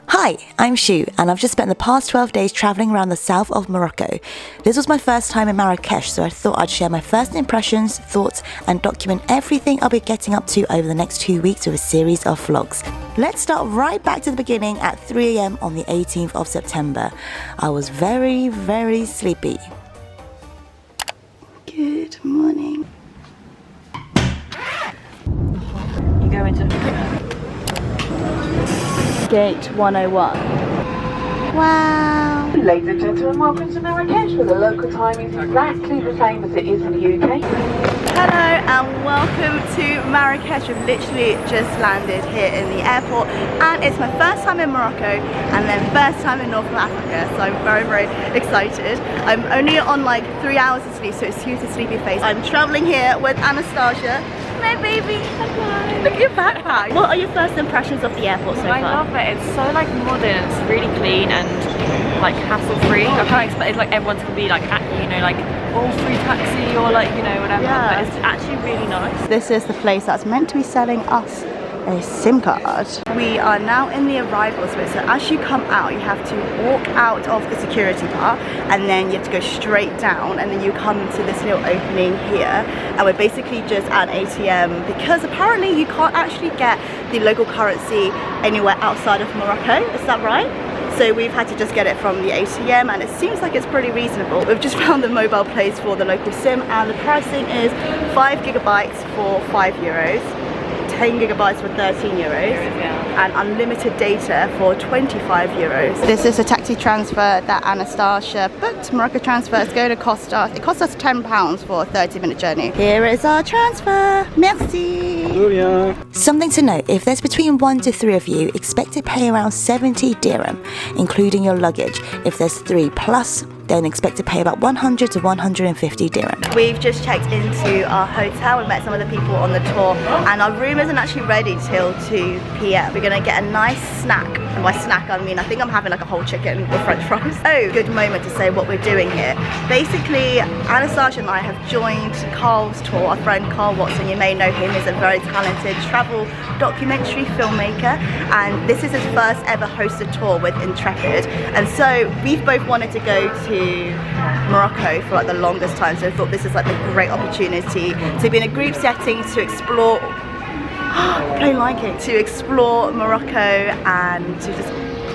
Hi, I'm Shu, and I've just spent the past 12 days travelling around the south of Morocco. This was my first time in Marrakech, so I thought I'd share my first impressions, thoughts, and document everything I'll be getting up to over the next 2 weeks with a series of vlogs. Let's start right back to the beginning at 3 AM on the 18th of September. I was very, very sleepy. Good morning. You go into Gate 101. Wow. Ladies and gentlemen, welcome to Marrakech, where the local time is exactly the same as it is in the UK. Hello and welcome to Marrakech. We've literally just landed here in the airport and it's my first time in Morocco and then first time in North Africa, so I'm very, very excited. I'm only on like 3 hours of sleep, so excuse the sleepy face. I'm travelling here with Anastasia. My baby, hello. Look at your backpack. What are your first impressions of the airport so far? I love it. It's so like modern. It's really clean and like hassle-free. I can't expect like everyone's gonna be like at you know like all free taxi or like you know whatever. Yeah. But it's actually really nice. This is the place that's meant to be selling us a SIM card. We are now in the arrivals bit, so as you come out you have to walk out of the security part and then you have to go straight down and then you come into this little opening here, and we're basically just at an ATM because apparently you can't actually get the local currency anywhere outside of Morocco, is that right? So we've had to just get it from the ATM and it seems like it's pretty reasonable. We've just found the mobile place for the local SIM and the pricing is 5 gigabytes for €5. 10 gigabytes for €13 and unlimited data for €25. This is a taxi transfer that Anastasia booked. Morocco transfers going to cost us, it cost us £10 for a 30-minute journey. Here is our transfer. Merci. Something to note, if there's between 1 to 3 of you, expect to pay around 70 dirham, including your luggage. If there's 3 plus, then expect to pay about 100 to 150 dirham. We've just checked into our hotel. We met some of the people on the tour and our room isn't actually ready till 2 PM. We're gonna get a nice snack. And by snack I mean I think I'm having like a whole chicken with french fries. Oh, good moment to say what we're doing here. Basically, Anastasia and I have joined Carl's tour. Our friend Carl Watson, you may know him, is a very talented travel documentary filmmaker and this is his first ever hosted tour with Intrepid. And so we've both wanted to go to Morocco for like the longest time, so I thought this is like a great opportunity to be in a group setting to explore to explore Morocco and to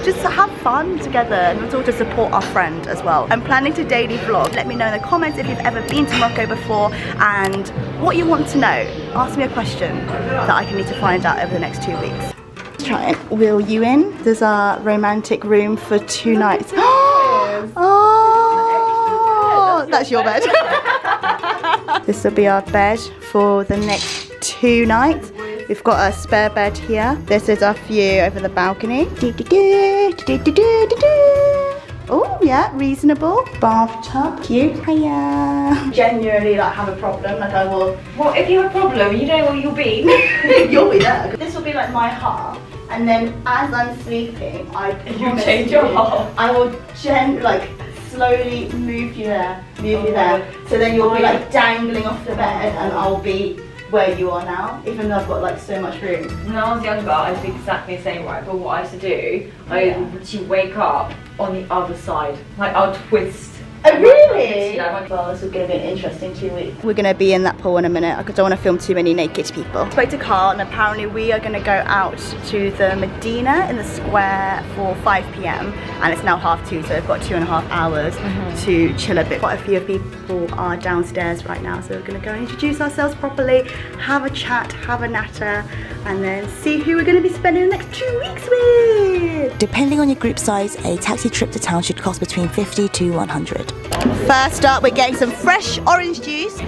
just to have fun together and also to support our friend as well. I'm planning to daily vlog. Let me know in the comments if you've ever been to Morocco before and what you want to know. Ask me a question that I can need to find out over the next 2 weeks. Let's try and wheel you in. There's our romantic room for 2 nights. Oh, that's your bed. This will be our bed for the next 2 nights. We've got a spare bed here. This is our view over the balcony. Oh yeah, reasonable. Bathtub, cute. Hiya. Genuinely like have a problem, like I will. Well, if you have a problem, you know where you'll be. You'll be there. This will be like my half. And then as I'm sleeping, you change your half. I will slowly move you there, So then you'll be like dangling off the bed and I'll be where you are now, even though I've got like so much room. When I was younger, I was exactly the same, right? But what I used to do, I would wake up on the other side. Like I'll twist. Oh really? Well, this is going to be an interesting 2 weeks. We're going to be in that pool in a minute. I don't want to film too many naked people. I spoke to Carl and apparently we are going to go out to the Medina in the square for 5 PM and it's now 1:30, so we've got 2.5 hours to chill a bit. Quite a few people are downstairs right now, so we're going to go introduce ourselves properly, have a chat, have a natter, and then see who we're going to be spending the next 2 weeks with. Depending on your group size, a taxi trip to town should cost between 50 to 100. First up, we're getting some fresh orange juice.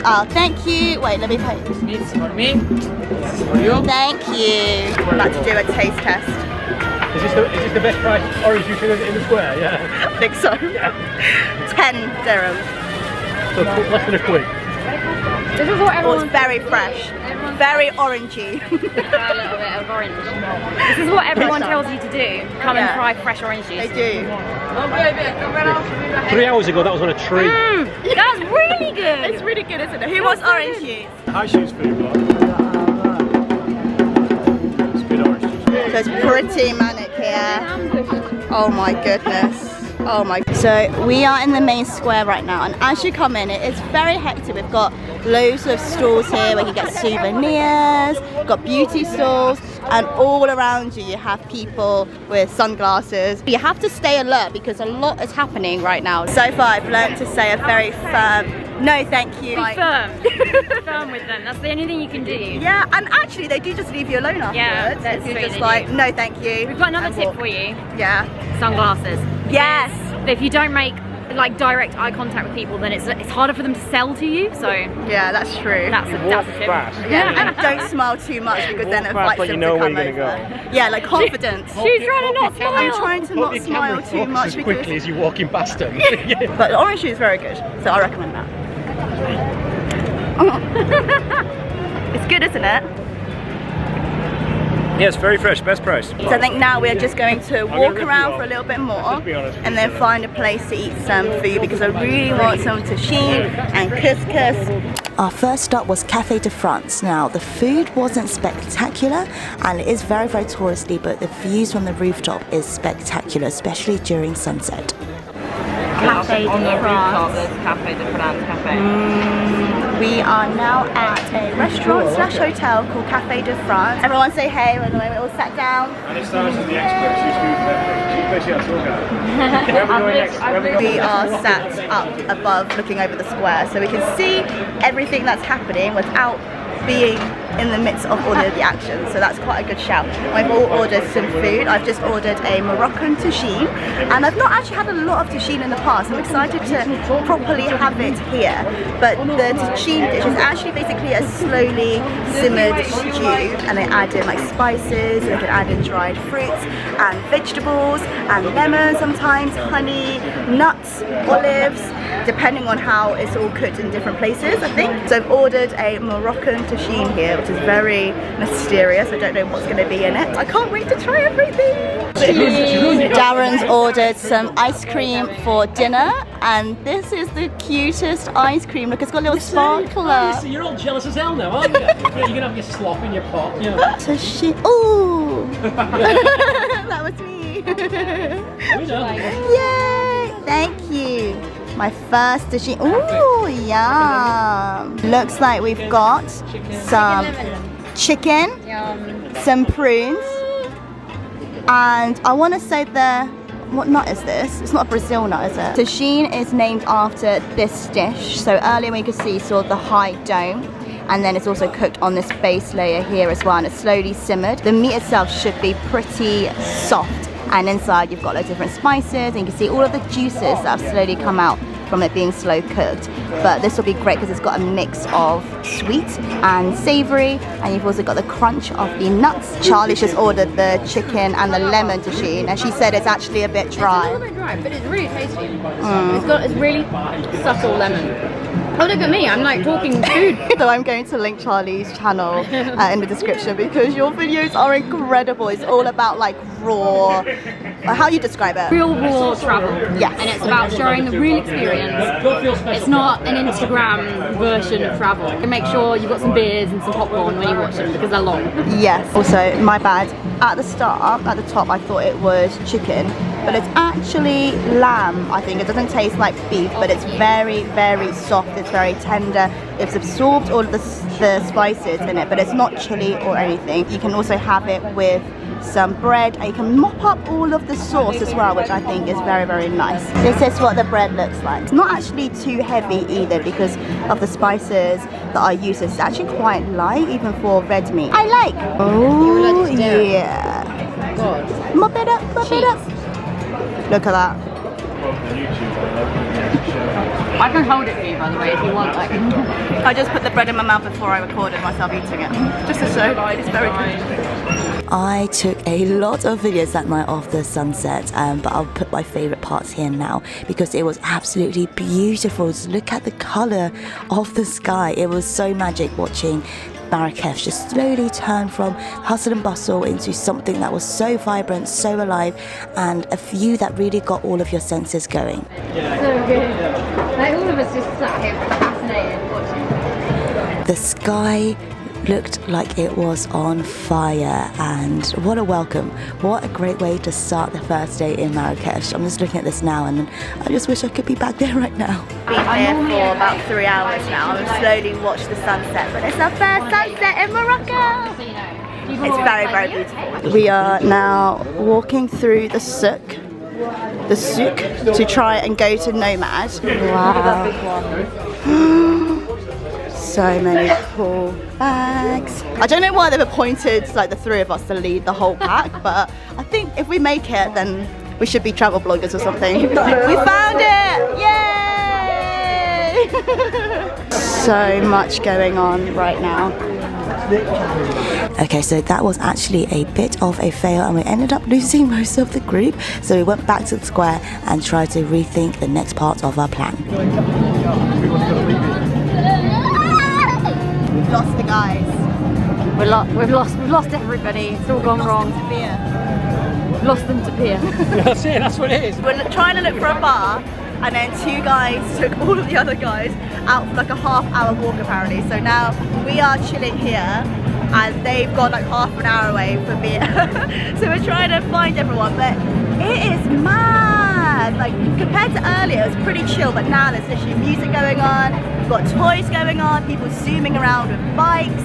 Oh, thank you. Wait, let me pay. It's for me. It's for you. Thank you. I'm about to do a taste test. Is this the best price orange juice in the square? Yeah. I think so. Yeah. 10 dirhams. So less than a quid. This is what everyone. It's very fresh. Very orangey. A little bit of orange. This is what everyone tells you to do. Come and try fresh orange juice. They do. 3 hours ago, that was on a tree. That's really good. It's really good, isn't it? Who wants orange juice? High shoes food, but it's good orange juice. So So it's pretty manic here. Oh my goodness. Oh my. So we are in the main square right now, and as you come in, it is very hectic. We've got loads of stalls here where you get souvenirs, got beauty stalls, and all around you have people with sunglasses. You have to stay alert because a lot is happening right now. So far I've learned to say a very firm no thank you. Be firm. Firm with them. That's the only thing you can do. Yeah, and actually they do just leave you alone afterwards. Yeah, that's if you're true, just they like, do. no thank you. We've got another and tip walk. for you. Yeah. Sunglasses. Yes. If you don't make like direct eye contact with people, then it's harder for them to sell to you. So yeah, that's true. that's a tip. Yeah, and don't smile too much because then it invites them to come over. Yeah, like confidence. She's trying to not smile. I'm trying to not smile too much as because quickly as you're walking past them. but the orange juice is very good, so I recommend that. It's good, isn't it? Yes, very fresh, best price. So I think now we're just going to walk around for a little bit more and then find a place to eat some food because I really want some tagine and couscous. Our first stop was Café de France. Now, the food wasn't spectacular and it is very, very touristy, but the views from the rooftop is spectacular, especially during sunset. Café de France. Café de France cafe. We are now at a restaurant slash hotel called Café de France. Everyone say hey, by the way, we all sat down. And it starts as the expert, she's basically our tour guide. Where are we going next? We are sat up above looking over the square so we can see everything that's happening without being in the midst of all of the action, so that's quite a good shout. We've all ordered some food. I've just ordered a Moroccan tagine, and I've not actually had a lot of tagine in the past. I'm excited to properly have it here, but the tagine dish is actually basically a slowly simmered stew, and they add in like spices, they can add in dried fruits and vegetables and lemon sometimes, honey, nuts, olives, depending on how it's all cooked in different places, I think. So I've ordered a Moroccan tagine here, which is very mysterious. I don't know what's going to be in it. I can't wait to try everything. Darren's ordered some ice cream for dinner, and this is the cutest ice cream. Look, it's got a little sparkler. So you're all jealous as hell now, aren't you? You're gonna have your slop in your pot. You know. Tagine. Ooh! That was me. We know. Yay! Thank you. My first tagine. Ooh, yum. Looks like we've got some chicken, some prunes, and I want to say what nut is this? It's not a Brazil nut, is it? Tagine is named after this dish. So earlier we could see you saw the high dome, and then it's also cooked on this base layer here as well, and it's slowly simmered. The meat itself should be pretty soft, and inside you've got loads of different spices, and you can see all of the juices that have slowly come out from it being slow cooked. But this will be great because it's got a mix of sweet and savoury, and you've also got the crunch of the nuts. Charlie just ordered the chicken and the lemon tagine, and she said it's actually a bit dry. It's a little bit dry, but it's really tasty. It's really subtle lemon. Oh, look at me, I'm like talking food. So I'm going to link Charlie's channel in the description because your videos are incredible. It's all about like raw, how do you describe it? Real raw travel. Yes. And it's about showing the real experience. It's not an Instagram version of travel. And make sure you've got some beers and some popcorn when you watch them because they're long. Yes. Also, my bad. At the start, at the top, I thought it was chicken, but it's actually lamb. I think it doesn't taste like beef, but it's very, very soft. It's very tender. It's absorbed all of the spices in it, but it's not chili or anything. You can also have it with some bread, and you can mop up all of the sauce as well, which I think is very, very nice. This is what the bread looks like. It's not actually too heavy either because of the spices that I use. It's actually quite light even for red meat. I like. Oh yeah. God. Mop it up, mop it up. Look at that. I can hold it for you, by the way, if you want. Like. I just put the bread in my mouth before I recorded myself eating it. Just to show it's very good. I took a lot of videos that night of the sunset, but I'll put my favourite parts here now because it was absolutely beautiful. Just look at the colour of the sky. It was so magic watching Marrakech just slowly turn from hustle and bustle into something that was so vibrant, so alive, and a view that really got all of your senses going. So good. Like all of us just sat here fascinated watching. The sky looked like it was on fire, and what a welcome. What a great way to start the first day in Marrakech. I'm just looking at this now and I just wish I could be back there right now. Been here for about 3 hours now and slowly watched the sunset, but it's our first sunset in Morocco. It's very, very beautiful. We are now walking through the souk to try and go to Nomad. Wow. So many cool bags. I don't know why they've appointed like the 3 of us to lead the whole pack, but I think if we make it, then we should be travel bloggers or something. We found it! Yay! So much going on right now. Okay, so that was actually a bit of a fail and we ended up losing most of the group, so we went back to the square and tried to rethink the next part of our plan. We've lost the guys. We've lost everybody. It's all gone wrong. We've lost them to beer. That's it, that's what it is. We're trying to look for a bar, and then 2 guys took all of the other guys out for like a half-hour walk apparently. So now we are chilling here and they've gone like half an hour away for beer. So we're trying to find everyone, but it is mad. Like compared to earlier, it was pretty chill, but now there's literally music going on, we've got toys going on, people zooming around with bikes.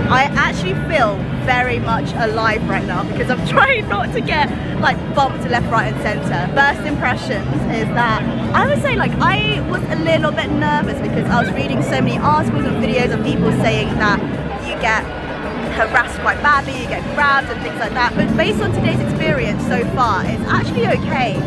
I actually feel very much alive right now because I'm trying not to get like bumped left, right and centre. First impressions is that I would say like I was a little bit nervous because I was reading so many articles and videos of people saying that you get harassed quite badly, you get grabbed and things like that, but based on today's experience so far, it's actually okay.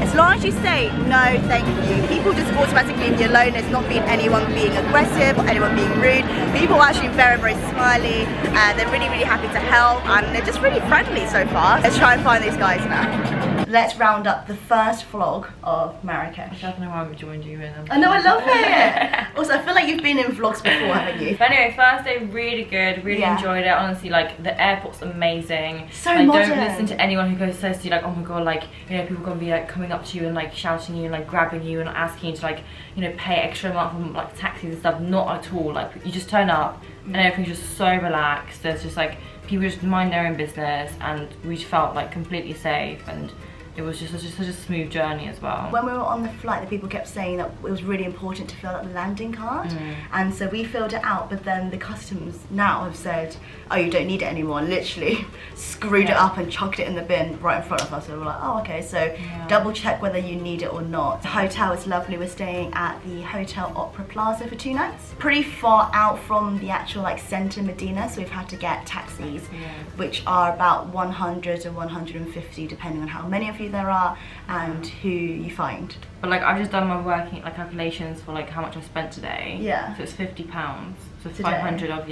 As long as you say no thank you, people just automatically leave you alone. It's not been anyone being aggressive or anyone being rude. People are actually very, very smiley and they're really, really happy to help and they're just really friendly so far. Let's try and find these guys now. Let's round up the first vlog of Marrakech. I don't know why I joined you in them. I know, I love it! Also, I feel like you've been in vlogs before, haven't you? But anyway, first day really good, really Yeah. enjoyed it. Honestly, like the airport's amazing. So like, modern. Don't listen to anyone who says to you like, oh my god, like you know, people are gonna be like coming up to you and like shouting you and like grabbing you and asking you to like, you know, pay extra amount for like taxis and stuff. Not at all. Like you just turn up and everything's just so relaxed. There's just like people just mind their own business and we just felt like completely safe and it was just such a smooth journey as well. When we were on the flight, the people kept saying that it was really important to fill out the landing card, and so we filled it out, but then the customs now have said, oh, you don't need it anymore, and literally screwed it up and chucked it in the bin right in front of us. So we're like, oh, okay, so double check whether you need it or not. The hotel is lovely. We're staying at the Hotel Opera Plaza for 2 nights. Pretty far out from the actual like centre Medina, so we've had to get taxis, which are about 100 to 150 depending on how many of you there are and who you find. But like I've just done my working like calculations for like how much I spent today. Yeah. So it's £50. So it's Today. 500 of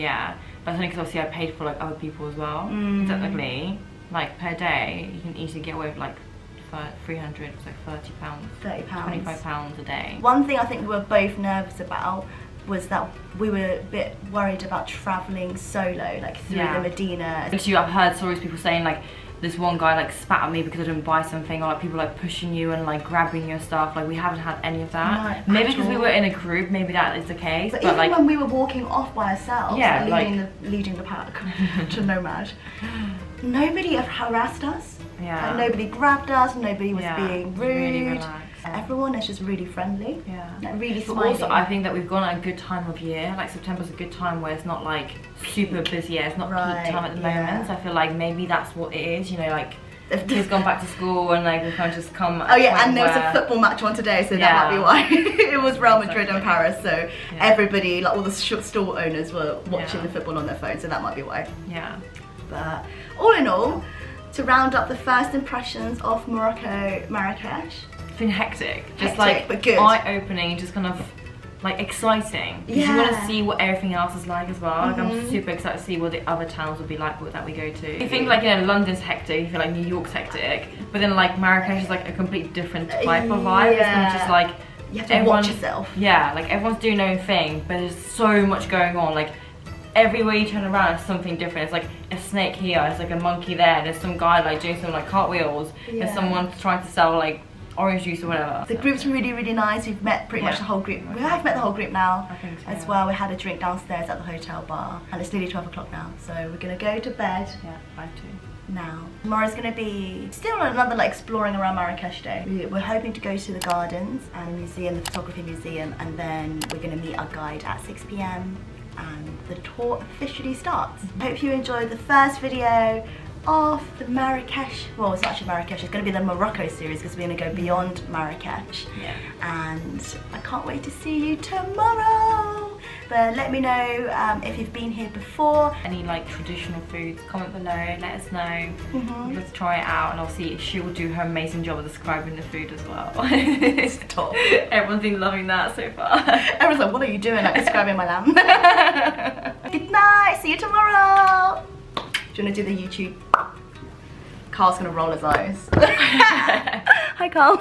But only because obviously I paid for like other people as well. Technically, like per day, you can easily get away with like 300, so £30. £30. £25 a day. One thing I think we were both nervous about was that we were a bit worried about travelling solo, like through the Medina. Actually, I've heard stories people saying like this one guy like spat at me because I didn't buy something, or like people like pushing you and like grabbing your stuff. Like we haven't had any of that. No, maybe because we were in a group, maybe that is the case. But even like, when we were walking off by ourselves, leading the pack to Nomad, nobody harassed us. Yeah. Like, nobody grabbed us. Nobody was being rude. Really relaxed. Everyone is just really friendly. Yeah. Like, really But smiling. also, I think that we've gone at a good time of year. Like September's a good time where it's not like super busy. It's not peak time at the moment. So I feel like maybe that's what it is. You know, like kids gone back to school and like we can't just come. Oh yeah, and there was a football match on today, so that might be why. It was Real Madrid and Paris, so everybody, like all the store owners, were watching the football on their phone, so that might be why. Yeah. But all in all, to round up the first impressions of Marrakech. It's been hectic. Just Hectic, like but good. eye-opening, just kind of like exciting. Because you want to see what everything else is like as well. Like I'm super excited to see what the other towns will be like that we go to. You think like, you know, London's hectic, you feel like New York's hectic, but then like Marrakech is like a completely different type of vibe. It's kind of just like you have to watch yourself. Yeah, like everyone's doing their own thing, but there's so much going on. Like everywhere you turn around is something different. It's like a snake here, it's like a monkey there, there's some guy like doing some like cartwheels, there's someone trying to sell like orange juice or whatever. The group's really, really nice. We've met pretty much the whole group. We have met the whole group now I think so, as well. We had a drink downstairs at the hotel bar, and it's nearly 12 o'clock now, so we're gonna go to bed. Yeah, I too. Now. Tomorrow's going to be still another like exploring around Marrakech day. We're hoping to go to the gardens and the museum, the photography museum, and then we're going to meet our guide at 6 p.m. and the tour officially starts. Hope you enjoyed the first video of the Marrakech, well it's not actually Marrakech, it's going to be the Morocco series because we're going to go beyond Marrakech. Yeah. And I can't wait to see you tomorrow. But let me know if you've been here before. Any like traditional foods, comment below, let us know. Let's try it out, and obviously she will do her amazing job of describing the food as well. Stop. Everyone's been loving that so far. Everyone's like, what are you doing? Like describing my lamb. Good night, see you tomorrow. Do you want to do the YouTube? Carl's gonna roll his eyes. Hi Carl.